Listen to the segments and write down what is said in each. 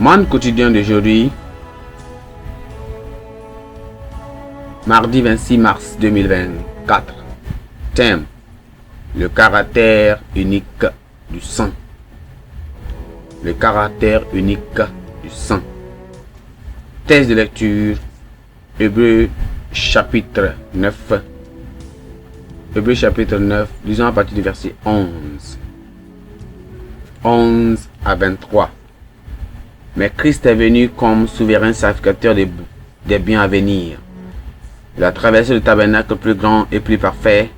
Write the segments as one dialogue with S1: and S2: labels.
S1: Monde quotidien d'aujourd'hui, mardi 26 mars 2024. Thème: le caractère unique du sang. Le caractère unique du sang. Thèse de lecture: Hébreux chapitre 9. Hébreux chapitre 9, lisons à partir du verset 11. 11 à 23. Mais Christ est venu comme souverain sacrificateur des biens à venir. Il a traversé le tabernacle plus grand et plus parfait,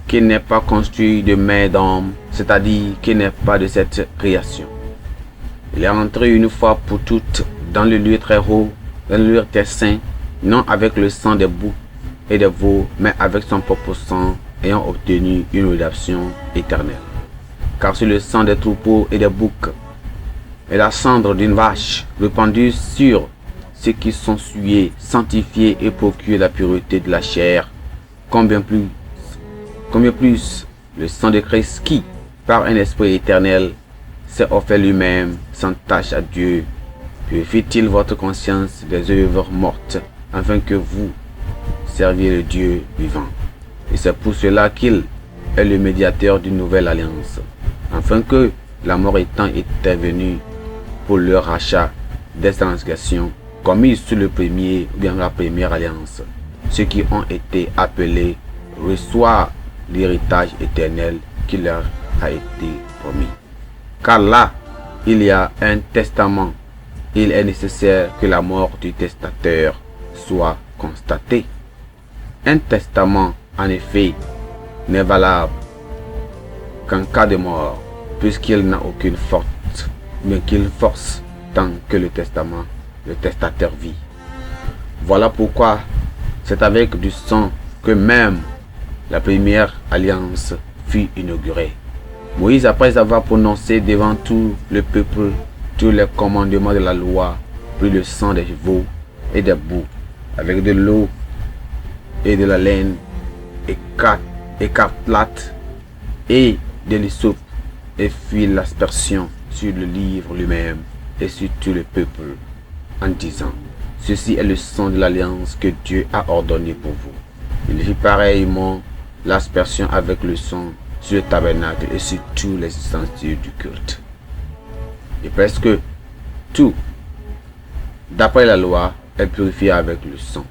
S1: qui n'est pas construit de main d'homme, c'est-à-dire qui n'est pas de cette création. Il est entré une fois pour toutes dans le lieu très haut, dans le lieu très saint, non avec le sang des boucs et des veaux, mais avec son propre sang, ayant obtenu une rédemption éternelle. Car sur le sang des troupeaux et des boucs, et la cendre d'une vache répandue sur ceux qui sont souillés, sanctifiés et procurent la pureté de la chair, combien plus le sang de Christ qui, par un esprit éternel, s'est offert lui-même sans tache à Dieu, purifie-t-il votre conscience des œuvres mortes, afin que vous serviez le Dieu vivant. Et c'est pour cela qu'il est le médiateur d'une nouvelle alliance, afin que, la mort étant intervenue pour leur rachat des transgressions commises sous le premier ou bien la première alliance, ceux qui ont été appelés reçoivent l'héritage éternel qui leur a été promis. Car là, il y a un testament. Il est nécessaire que la mort du testateur soit constatée. Un testament, en effet, n'est valable qu'en cas de mort, puisqu'il n'a aucune force, mais qu'il force tant que le testateur vit. Voilà pourquoi c'est avec du sang que même la première alliance fut inaugurée. Moïse, après avoir prononcé devant tout le peuple tous les commandements de la loi, prit le sang des veaux et des boucs, avec de l'eau et de la laine écarlate et de l'hysope, et fit l'aspersion sur le livre lui-même et sur tout le peuple, en disant: ceci est le sang de l'alliance que Dieu a ordonné pour vous. Il fit pareillement l'aspersion avec le sang sur le tabernacle et sur tous les ustensiles du culte. Et presque tout, d'après la loi, est purifié avec le sang.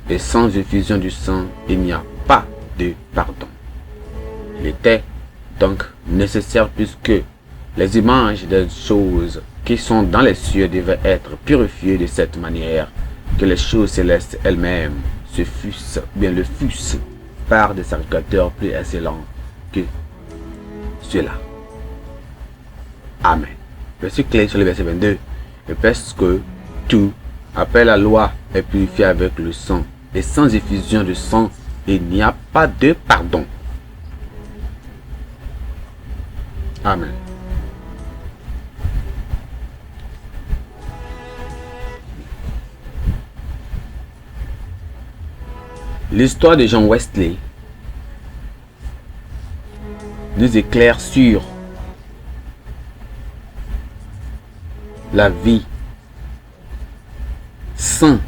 S1: Et sans effusion du sang, il n'y a pas de pardon. Il était donc nécessaire, puisque les images des choses qui sont dans les cieux devaient être purifiées de cette manière, que les choses célestes elles-mêmes le fussent par des sacrificateurs plus excellents que ceux-là. Amen. Verset clé sur le verset 22. Et presque tout, après la loi, est purifié avec le sang, et sans effusion de sang, il n'y a pas de pardon. Amen. L'histoire de John Wesley nous éclaire sur la vie sans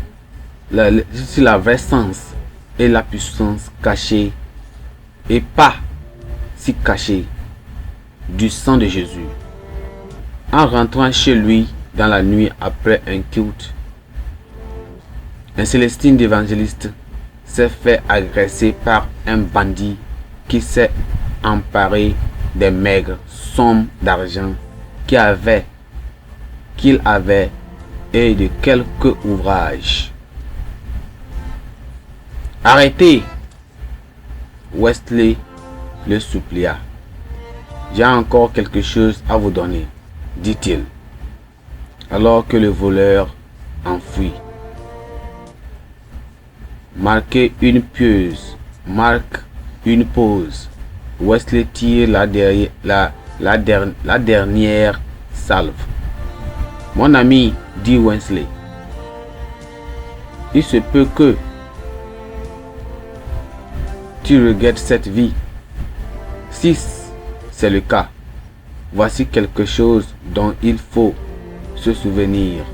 S1: sur la vraie sens et la puissance cachée et pas si cachée du sang de Jésus. En rentrant chez lui dans la nuit après un culte, un Célestine d'évangéliste s'est fait agresser par un bandit qui s'est emparé des maigres sommes d'argent qu'il avait et de quelques ouvrages. Arrêtez! Wesley le supplia. J'ai encore quelque chose à vous donner, dit-il, alors que le voleur enfuit. Marque une pause. Wesley tire la dernière salve. Mon ami, dit Wesley, il se peut que tu regrettes cette vie. Si c'est le cas, voici quelque chose dont il faut se souvenir,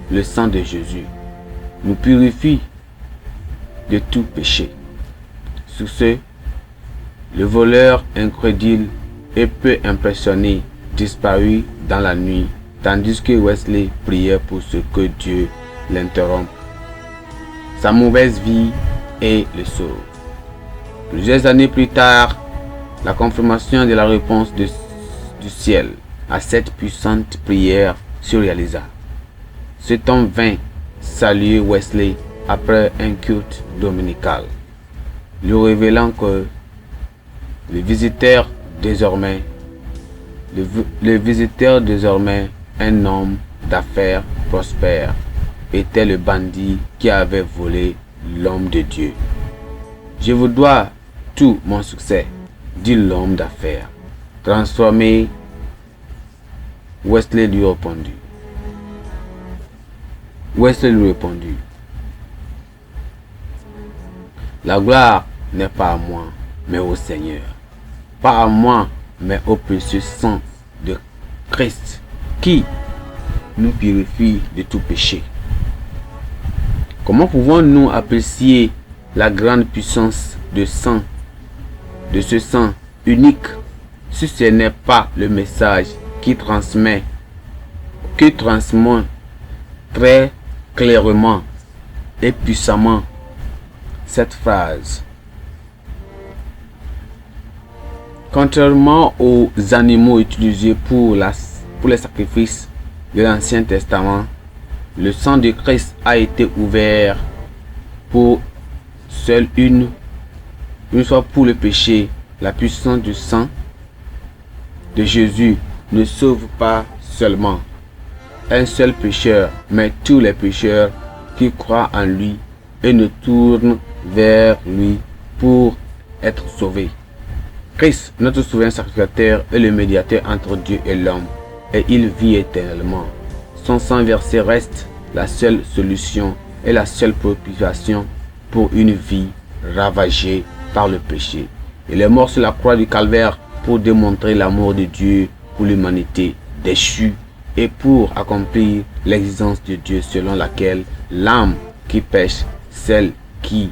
S1: le sang de Jésus nous purifie de tout péché. Sur ce, le voleur incrédule et peu impressionné disparut dans la nuit, tandis que Wesley priait pour ce que Dieu l'interrompe. Sa mauvaise vie et le sauve. Plusieurs années plus tard, la confirmation de la réponse du ciel à cette puissante prière se réalisa. Cet homme vint saluer Wesley après un culte dominical, lui révélant que le visiteur désormais, un homme d'affaires prospère, était le bandit qui avait volé l'homme de Dieu. Je vous dois tout mon succès, dit l'homme d'affaires. Transformé, Wesley lui répondit. La gloire n'est pas à moi, mais au Seigneur. Pas à moi, mais au précieux sang de Christ, qui nous purifie de tout péché. Comment pouvons-nous apprécier la grande puissance de ce sang unique, si ce n'est pas le message qui transmet très clairement et puissamment cette phrase? Contrairement aux animaux utilisés pour les sacrifices de l'Ancien Testament, le sang de Christ a été ouvert pour seule une fois pour le péché. La puissance du sang de Jésus ne sauve pas seulement un seul pécheur, mais tous les pécheurs qui croient en lui et ne tournent vers lui pour être sauvés. Christ, notre souverain sacrificateur, est le médiateur entre Dieu et l'homme, et il vit éternellement. Son sang versé reste la seule solution et la seule propitiation pour une vie ravagée par le péché. Il est mort sur la croix du Calvaire pour démontrer l'amour de Dieu pour l'humanité déchue et pour accomplir l'exigence de Dieu selon laquelle l'âme qui pêche, celle qui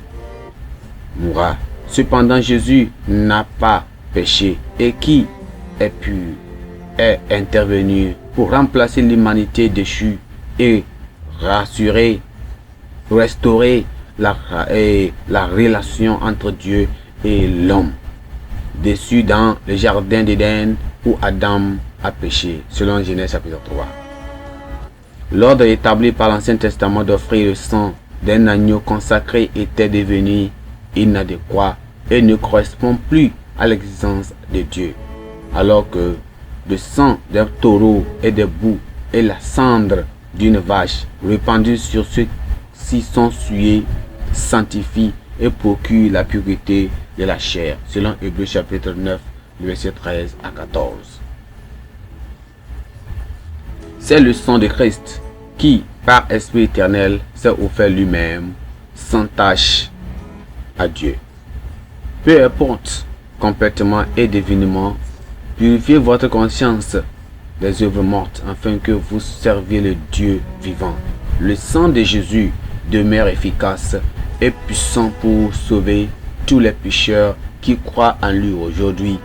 S1: mourra. Cependant, Jésus n'a pas péché et qui est pur est intervenu pour remplacer l'humanité déchue et restaurer la relation entre Dieu et l'homme, déçu dans le jardin d'Éden où Adam a péché, selon Genèse chapitre 3. L'ordre établi par l'Ancien Testament d'offrir le sang d'un agneau consacré était devenu inadéquat et ne correspond plus à l'exigence de Dieu, alors que le sang d'un taureau et des boues et la cendre d'une vache répandue sur ceux qui sont souillés sanctifie et procure la pureté de la chair, selon Hébreux chapitre 9, versets 13 à 14. C'est le sang de Christ qui, par Esprit éternel, s'est offert lui-même sans tâche à Dieu. Peu importe, complètement et divinement, purifiez votre conscience des œuvres mortes afin que vous serviez le Dieu vivant. Le sang de Jésus demeure efficace et puissant pour sauver tous les pécheurs qui croient en lui aujourd'hui.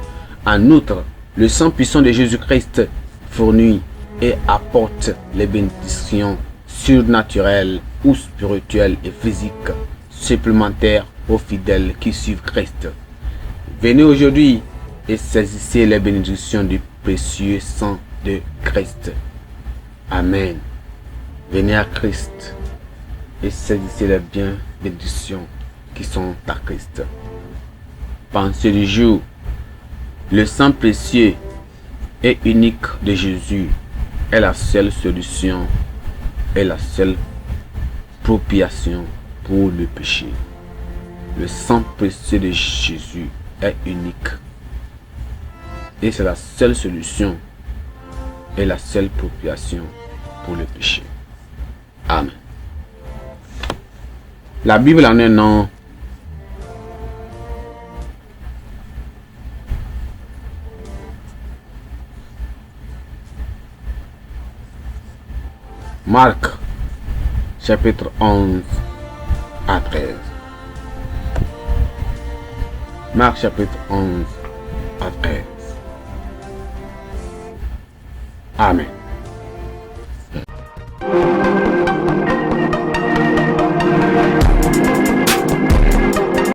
S1: En outre, le sang puissant de Jésus-Christ fournit et apporte les bénédictions surnaturelles ou spirituelles et physiques supplémentaires aux fidèles qui suivent Christ. Venez aujourd'hui et saisissez les bénédictions du précieux sang de Christ. Amen. Venez à Christ et saisissez les bénédictions qui sont à Christ. Pensez du jour. Le sang précieux et unique de Jésus est la seule solution et la seule propitiation pour le péché. Le sang précieux de Jésus est unique et c'est la seule solution et la seule propitiation pour le péché. Amen. La Bible en est non. Marc, chapitre 11 à 13. Marc, chapitre 11 à 13. Amen.